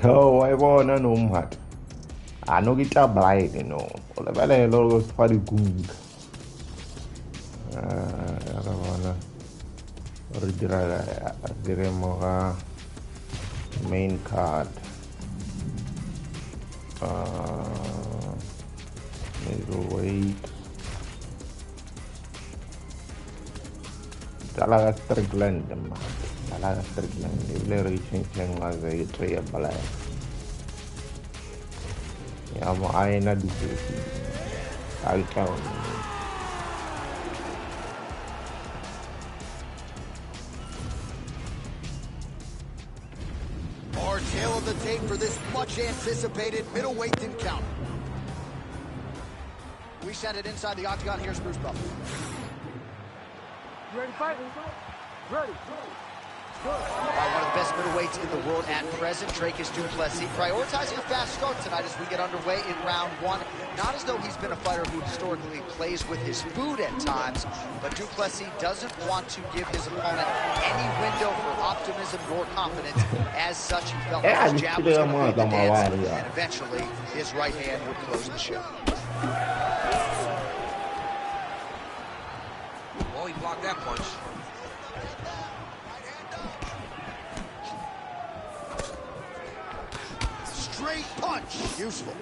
Oh, I want to know what. I know it's a blind, you know. All the better, Lord, for the good. I don't want to read main card. Middleweight. Talaga Strickland, man. Talaga Strickland. They reaching as a tray of balay. Yeah, I na do this. I'll tell you. Our tail of the tape for this much anticipated middleweight encounter. We send it inside the octagon. Here's Bruce Buffer. Ready, fight? Ready. One of the best middleweights in the world at present, Dracus du Plessis, prioritizing a fast start tonight as we get underway in round one. Not as though he's been a fighter who historically plays with his food at times, but du Plessis doesn't want to give his opponent any window for optimism nor confidence. As such, he felt like his jab was going to lead the dance, and eventually his right hand would close the show. Well, he blocked that punch. Straight punch. Useful.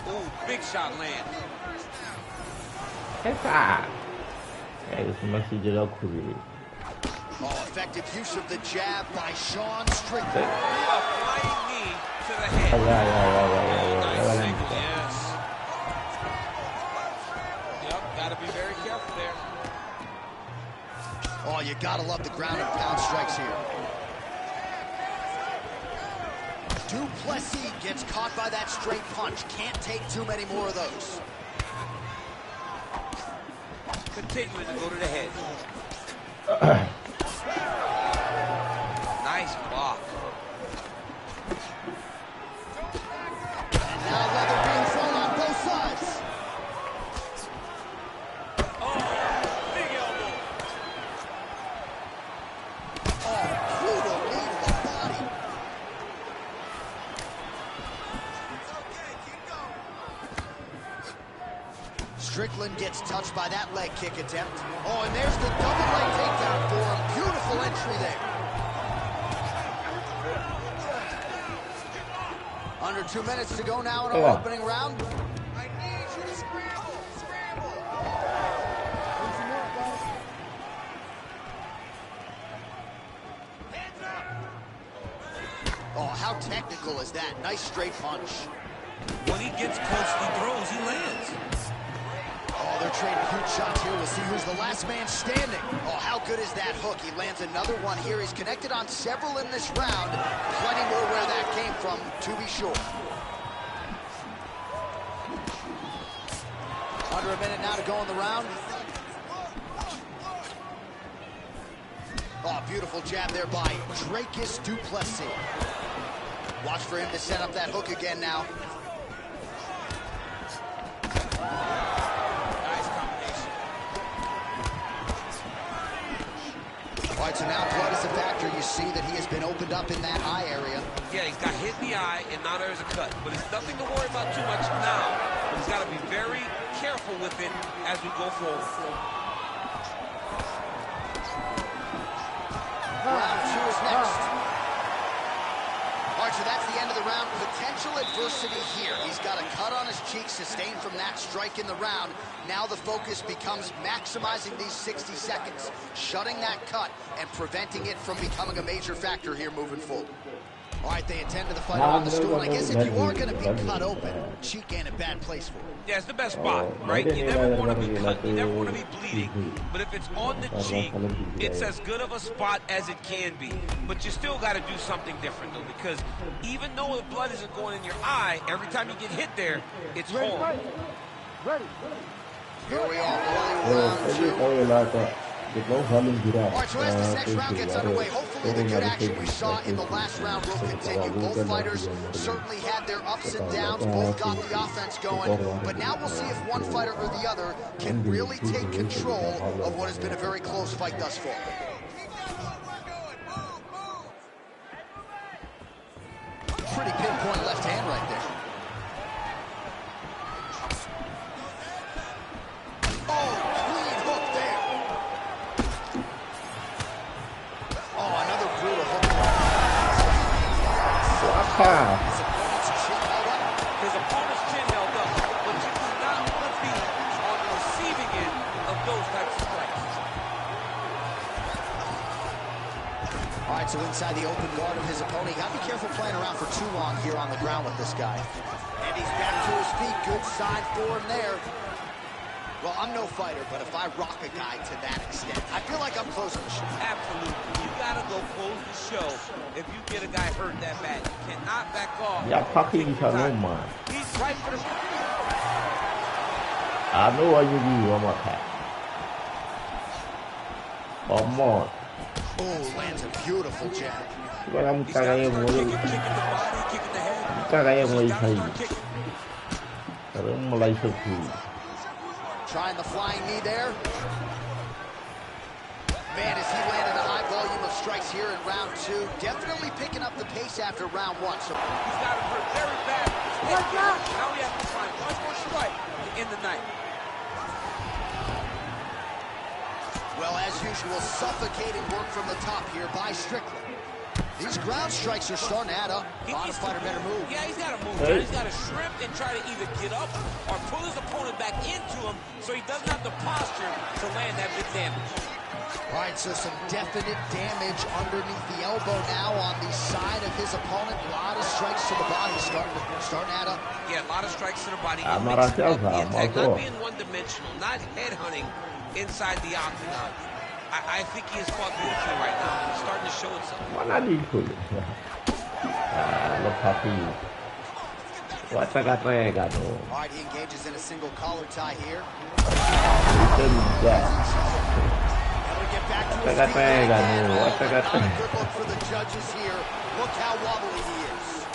Ooh, big shot land. Effective use of the jab by Sean Strickland. A flying knee to the head. Nice single, yes. Yep, gotta be very careful there. Oh, you gotta love the ground and pound strikes here. Du Plessis gets caught by that straight punch. Can't take too many more of those. Continuing to go to the head. Nice block. And now leather being thrown on both sides. Oh, big elbow. Oh, brutal knee to the body. Strickland gets touched by that leg kick attempt. Oh, and there's the double leg takedown for him. Beautiful entry there. Under 2 minutes to go now in our opening round. I need you to scramble. Hands up. Oh, how technical is that? Nice straight punch. When he gets close, he throws, he lands. Oh, they're trading huge shots here. We'll see who's the last man standing. Oh, how good is that hook? He lands another one here. He's connected on several in this round. Plenty more where that came from, to be sure. Under a minute now to go in the round. Oh, beautiful jab there by Dracus du Plessis. Watch for him to set up that hook again now. Nice combination. All right, so now blood is a factor. You see that he has been opened up in that eye area. Yeah, he's got hit in the eye, and now there's a cut. But it's nothing to worry about too much now. But he's got to be very careful with it as we go forward. Round two is next. All right, so that's the end of the round. Potential adversity here. He's got a cut on his cheek sustained from that strike in the round. Now the focus becomes maximizing these 60 seconds, shutting that cut and preventing it from becoming a major factor here moving forward. All right, they attend to the fighter on the stool. I guess if you are going to be cut open, cheek ain't a bad place for it. Yeah, it's the best spot, right? You never want to be cut, you never want to be bleeding. But if it's on the cheek, it's as good of a spot as it can be. But you still got to do something different, though, because even though the blood isn't going in your eye, every time you get hit there, it's horrible. Ready. Here we are, round two. All right, so as this next round gets underway, hopefully the good action we saw in the last round will continue. Both fighters certainly had their ups and downs, both got the offense going, but now we'll see if one fighter or the other can really take control of what has been a very close fight thus far. pretty pinpoint left hand right there. Oh, clean hook there. Oh, another brutal hook. Wow. His opponent's chin held up, but you do not want to be on the receiving end of those types of strikes. All right, so inside the open guard of his opponent. You got to be careful playing around for too long here on the ground with this guy. And he's back to his feet. Good sign for him there. Well, I'm no fighter, but if I rock a guy to that extent, I feel like I'm closing the show. Absolutely. You got to go close the show if you get a guy hurt that bad. You cannot back off. Yeah, fucking man. He's right for the... I know what you do, one more time. One more. Oh, lands a beautiful jab. But I'm kicking the body, kicking the head. Trying the flying knee there. Man, as he landed a high volume of strikes here in round 2. Definitely picking up the pace after round 1. So he's got him hurt very bad. Now he has to find one more strike to end the night. Well, as usual, suffocating work from the top here by Strickland. These ground strikes are starting to add up. Bottom fighter better move. Yeah, he's got to move. Hey. He's got to shrimp and try to either get up or pull his opponent back into him so he doesn't have the posture to land that big damage. All right, so some definite damage underneath the elbow now on the side of his opponent. A lot of strikes to the body starting to add up. Yeah, a lot of strikes to the body. Not being one-dimensional, not headhunting inside the octagon. I think he is fought beautifully right now. He's starting to show itself. Mana beautiful. Look happy. What a guy. All right, he engages in a single collar tie here. Able to get back to his feet. Not a good look for the judges here. Look how wobbly he is.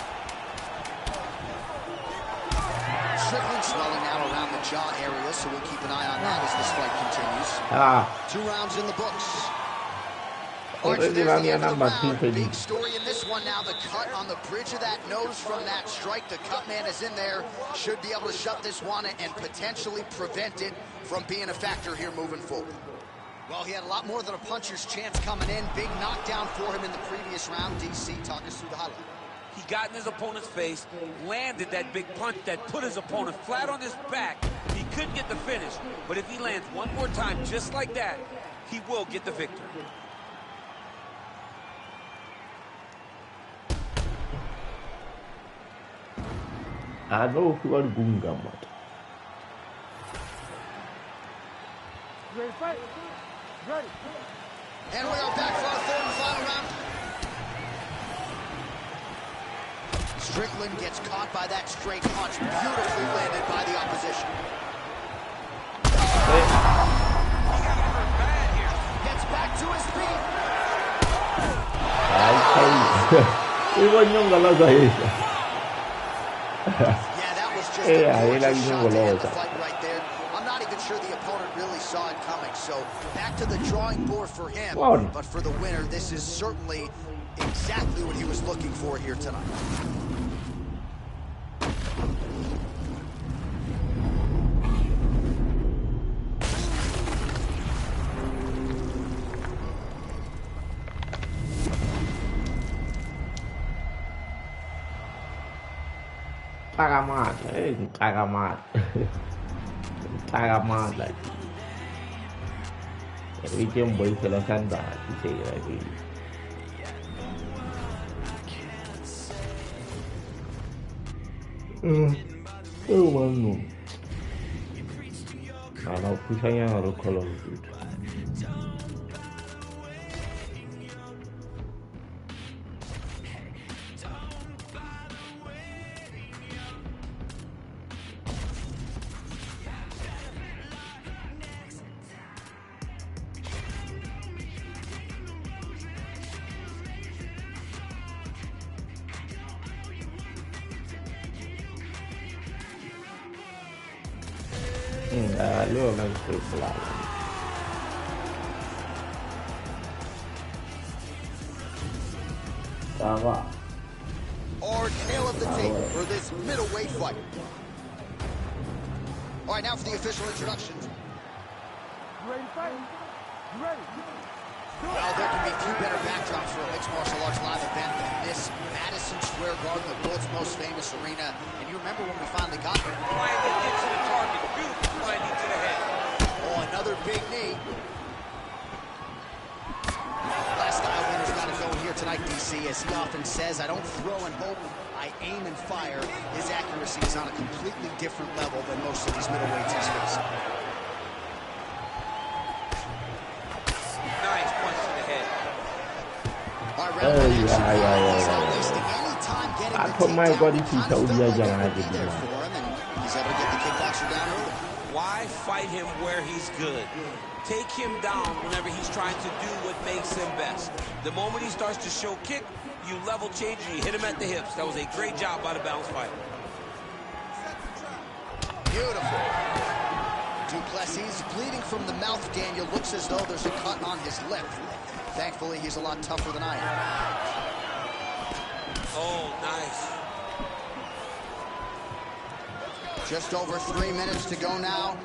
Strickland swelling out around the jaw area, so we'll keep an eye on that as this fight continues. 2 rounds in the books. All right, so there's the end of the round. Big story in this one now. The cut on the bridge of that nose from that strike. The cut man is in there. Should be able to shut this one and potentially prevent it from being a factor here moving forward. Well, he had a lot more than a puncher's chance coming in. Big knockdown for him in the previous round. DC, talk us through the highlight. He got in his opponent's face, landed that big punch that put his opponent flat on his back. He couldn't get the finish, but if he lands one more time just like that, he will get the victory. I know who are going to Ready to fight? Ready. And we are back for our 3rd and final round. Strickland gets caught by that straight punch, beautifully landed by the opposition. He got hurt bad here. Gets back to his feet. Yeah, that was just a gorgeous shot to end the fight right there. I'm not even sure the opponent really saw it coming, so back to the drawing board for him. But for the winner, this is certainly exactly what he was looking for here tonight. Tagamat, tagamat. Tagamat like. We can boy selection that to say like. Oh man, no. Pushanya harus kalau gitu. Lu memang pelan. Sama. or tail of the tape for this middleweight fight. All right, now for the official introductions. You ready to fight? You ready? Well, there can be few better backdrops for a mixed martial arts live event than this Madison Square Garden, the world's most famous arena. And you remember when we finally got there. Finally gets to the target. Beautiful flying knee to the head. Oh, another big knee. Last style winner's got it going here tonight, DC. As he often says, I don't throw and hope, I aim and fire. His accuracy is on a completely different level than most of these middleweights he's facing. Nice punch to the head. All right, round one action. He's not wasting any time getting the takedown. It kind of felt like they would be there for him, and he's able to get the kickboxer down early. Why fight him where he's good? Take him down whenever he's trying to do what makes him best. The moment he starts to show kick, you level change and you hit him at the hips. That was a great job by the balanced fighter. Beautiful. Duplessis bleeding from the mouth, Daniel. Looks as though there's a cut on his lip. Thankfully, he's a lot tougher than I am. Oh, nice. Just over 3 minutes to go now.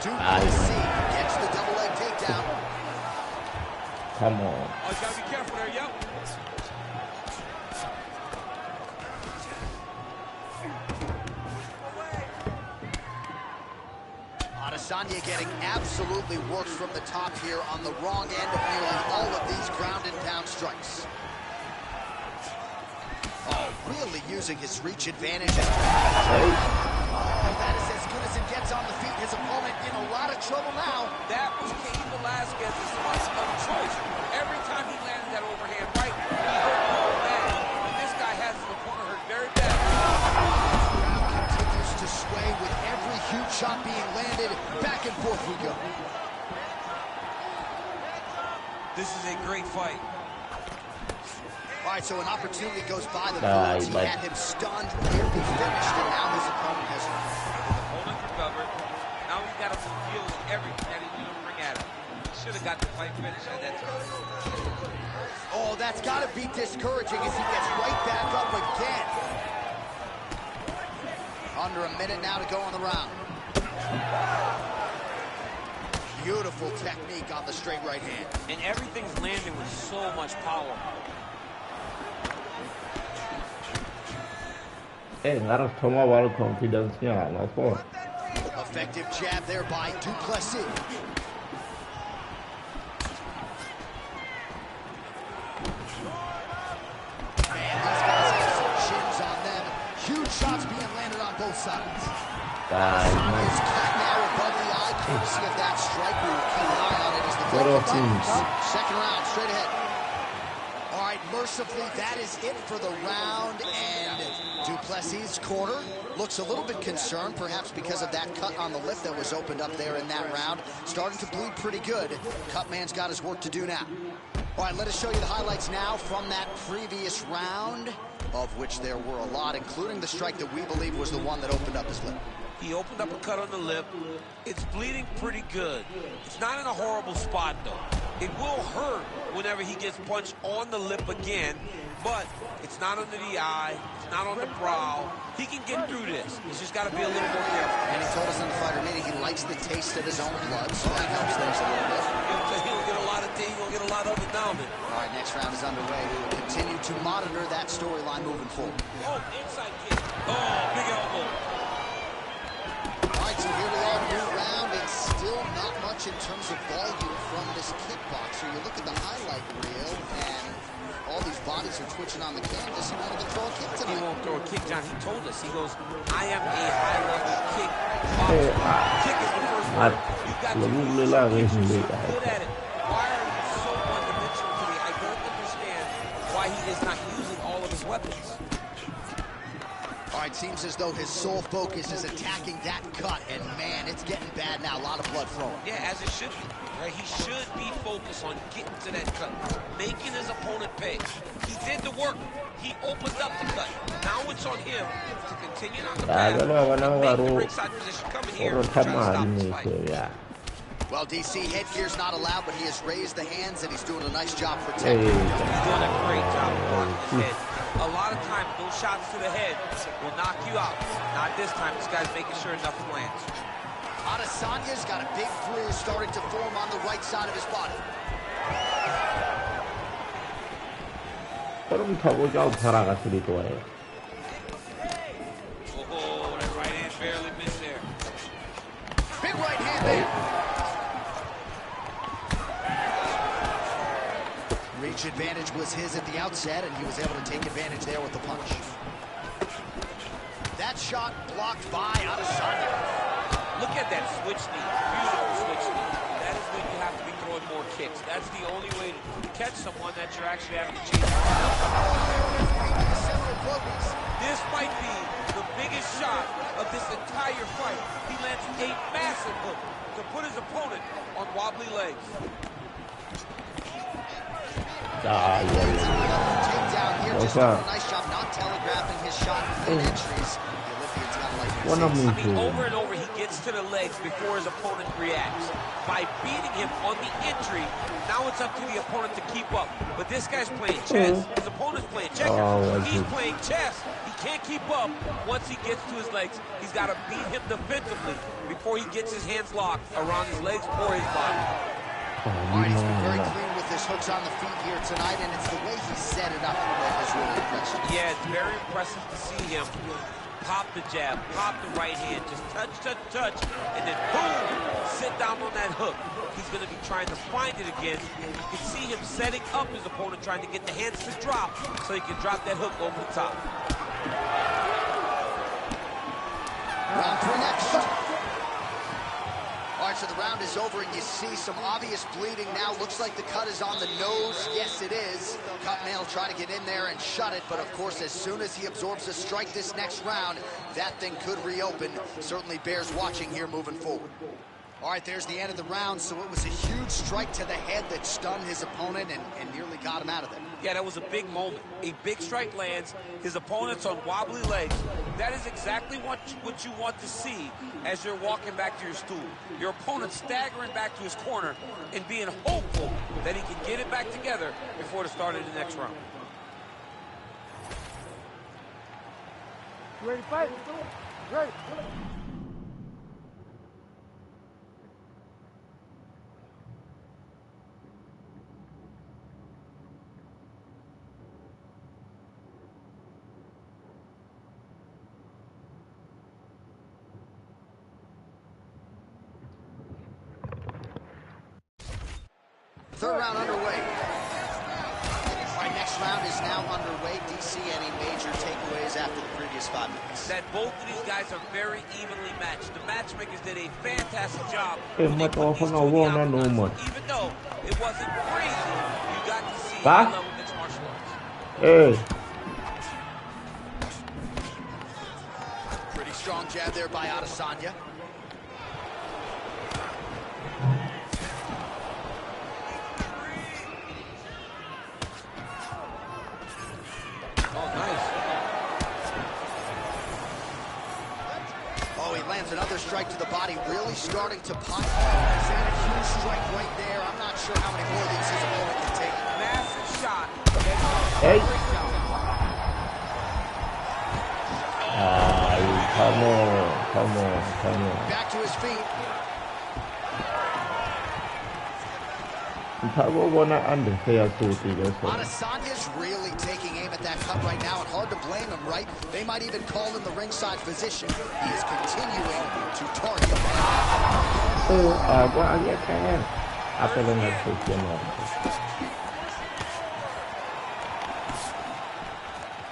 Duplessis gets the double leg takedown. Come on. Oh, you gotta be careful there, yep. Adesanya getting absolutely worked from the top here on the wrong end of nearly all of these ground and pound strikes. Oh, really using his reach advantage. Oh, that is as good as it gets on the feet. His opponent in a lot of trouble now. That was Cain Velasquez's fight of choice. Every time he landed that overhand right, he hurt all bad. And this guy has his opponent hurt very bad. The crowd continues to sway with every huge shot being landed. Back and forth we go. This is a great fight. All right, so an opportunity goes by the Phillips. He had him stunned, nearly finished, and now his opponent has Opponent recovered. Now he's got to deal with everything that he's going to bring at him. He should have got the fight finished at that time. Oh, that's got to be discouraging as he gets right back up again. Under a minute now to go on the round. Beautiful technique on the straight right hand. And everything's landing with so much power. Harus semua walau confidence-nya apa? Effective jab there by Duplessis. Man, these guys have some chins on them. Huge shots being landed on both sides. Adesanya's cut now above the eye, courtesy of that strike. We will keep an eye on it as the fight continues. Second round, straight ahead. All right, mercifully, that is it for the round, and Duplessis' corner looks a little bit concerned, perhaps because of that cut on the lip that was opened up there in that round. Starting to bleed pretty good. Cutman's got his work to do now. All right, let us show you the highlights now from that previous round, of which there were a lot, including the strike that we believe was the one that opened up his lip. He opened up a cut on the lip. It's bleeding pretty good. It's not in a horrible spot, though. It will hurt whenever he gets punched on the lip again, but it's not under the eye. It's not on the brow. He can get through this. He's just got to be a little more careful. And he told us in the fighter meeting he likes the taste of his own blood, so that helps things a little bit. He'll get a lot of things. He'll get a lot of it down there. All right, next round is underway. We will continue to monitor that storyline moving forward. Oh, inside kick. Oh, big elbow. All right, so here we are, new round. It's still not much in terms of volume from this kickboxer. You look at the highlight reel, and all these bodies are twitching on the canvas. He won't even throw a kick tonight. He won't throw a kick, John. He told us. He goes, I am a high-level kickboxer. Kick is the first word. You got to use it. He's so good at it. Why are you so one-dimensional to me? I don't understand why he is not using all of his weapons. All right, seems as though his sole focus is attacking that cut, and man, it's getting bad now. A lot of blood flowing. Yeah, as it should be. Right? He should be focused on getting to that cut, making his opponent pay. He did the work. He opened up the cut. Now it's on him to continue on the path and make the ringside position coming here and try to stop this fight. Well, DC, headgear's not allowed, but he has raised the hands, and he's doing a nice job protecting. He's doing a great job of blocking his head. A lot of times, those shots to the head will knock you out. Not this time. This guy's making sure nothing lands. Adesanya's got a big bruise starting to form on the right side of his body. 그럼 타고자 살아갔으리 좋아해. Oh, that right hand barely missed there. Big right hand there. Reach advantage was his at the outset, and he was able to take advantage there with the punch. That shot blocked by Adesanya. Look at that switch knee. Beautiful switch knee. That is when you have to be throwing more kicks. That's the only way to catch someone that you're actually having to chase. This might be the biggest shot of this entire fight. He lands a massive hook to put his opponent on wobbly legs. Takedown here, just doing a nice job not telegraphing his shot in entries. The Olympian's got to like I mean, over and over, he gets to the legs before his opponent reacts. By beating him on the entry, now it's up to the opponent to keep up. But this guy's playing chess. His opponent's playing checkers. He's playing chess. He can't keep up. Once he gets to his legs, he's got to beat him defensively before he gets his hands locked around his legs or his body. All right, he's been very clean with his hooks on the feet here tonight, and it's the way he set it up that has really impressed me. Yeah, it's very impressive to see him pop the jab, pop the right hand, just touch, touch, touch, and then boom, sit down on that hook. He's going to be trying to find it again. You can see him setting up his opponent, trying to get the hands to drop so he can drop that hook over the top. Round 3 next. All right, so the round is over, and you see some obvious bleeding now. Looks like the cut is on the nose. Yes, it is. Cutman will try to get in there and shut it, but of course, as soon as he absorbs a strike this next round, that thing could reopen. Certainly bears watching here moving forward. All right, there's the end of the round, so it was a huge strike to the head that stunned his opponent and nearly got him out of there. Yeah, that was a big moment. A big strike lands. His opponent's on wobbly legs. That is exactly what you want to see as you're walking back to your stool. Your opponent staggering back to his corner and being hopeful that he can get it back together before the start of the next round. You ready to fight? Ready. Third round underway. All right, next round is now underway. DC, any major takeaways after the previous 5 minutes? That both of these guys are very evenly matched. The matchmakers did a fantastic job. Even though it wasn't crazy, you got to see Huh? high level mixed martial arts. Hey. Pretty strong jab there by Adesanya. Another strike to the body, really starting to pop. He's had a huge strike right there. I'm not sure how many more of these his opponent can take. Massive shot. Hey. Come on. Back to his feet. Adesanya's really taking aim at that cut right now, and hard to blame him, right? They might even call him the ringside physician. He is continuing to target.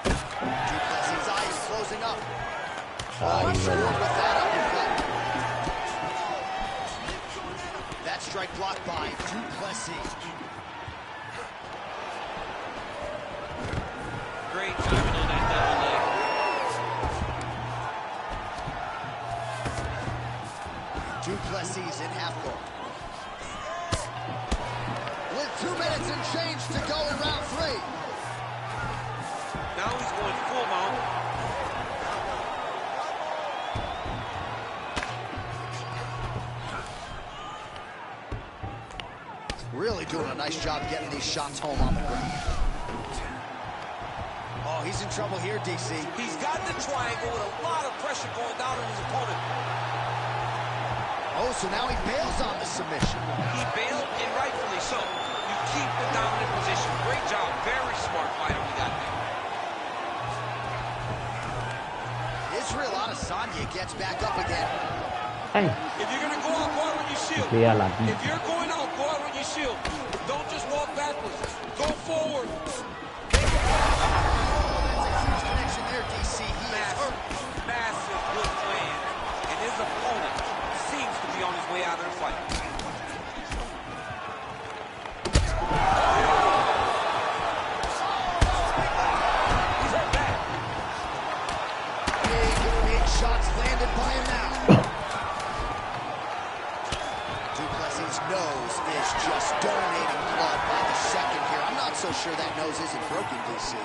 Duplessis' eye is closing up. Oh, he's scored with that uppercut. That strike blocked by Duplessis. Great timing on that double leg. Duplessis in half guard. With 2 minutes and change to go in round 3. Now he's going full mount. doing a nice job getting these shots home on the ground. Oh, he's in trouble here, DC. He's got the triangle with a lot of pressure going down on his opponent. Oh, so now he bails on the submission. He bailed, and rightfully so. You keep the dominant position. Great job. Very smart fighter we got there. Israel Adesanya gets back up again. If you're going to go out, go out on your shield. If you're going out, go out on your shield. Don't just walk backwards. Go forward. Connection there, DC. He Massive good plan. And his opponent seems to be on his way out of the fight. He's hurt bad. Big shots landed by him now. Duplessis' nose is just donating blood by the second here. I'm not so sure that nose isn't broken, DC.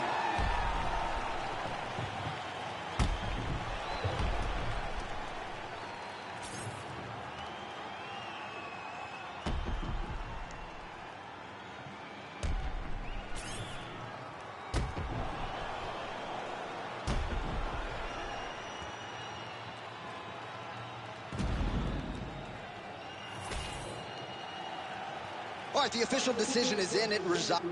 All right, the official decision is in. It resides.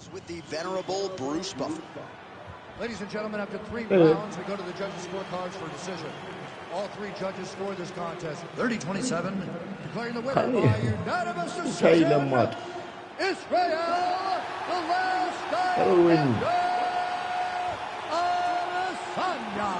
With the venerable Bruce Buffer. Ladies and gentlemen, after 3 rounds, we go to the judges' scorecards for a decision. All 3 judges scored this contest 30-27, declaring the winner by unanimous decision, Israel, the last Adesanya.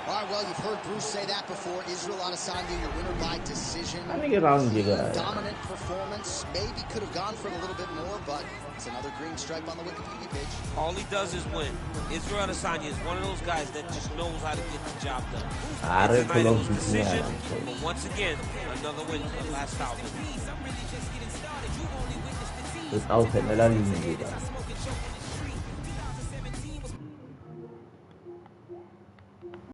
All right, well, you've heard Bruce say that before. Israel Adesanya, your winner by decision. Dominant performance. Maybe could have gone for it a little bit more, but it's another green stripe on the Wikipedia page. All he does is win. Israel Adesanya is one of those guys that just knows how to get the job done. And tonight it was decision, but once again, another win for the last thousand.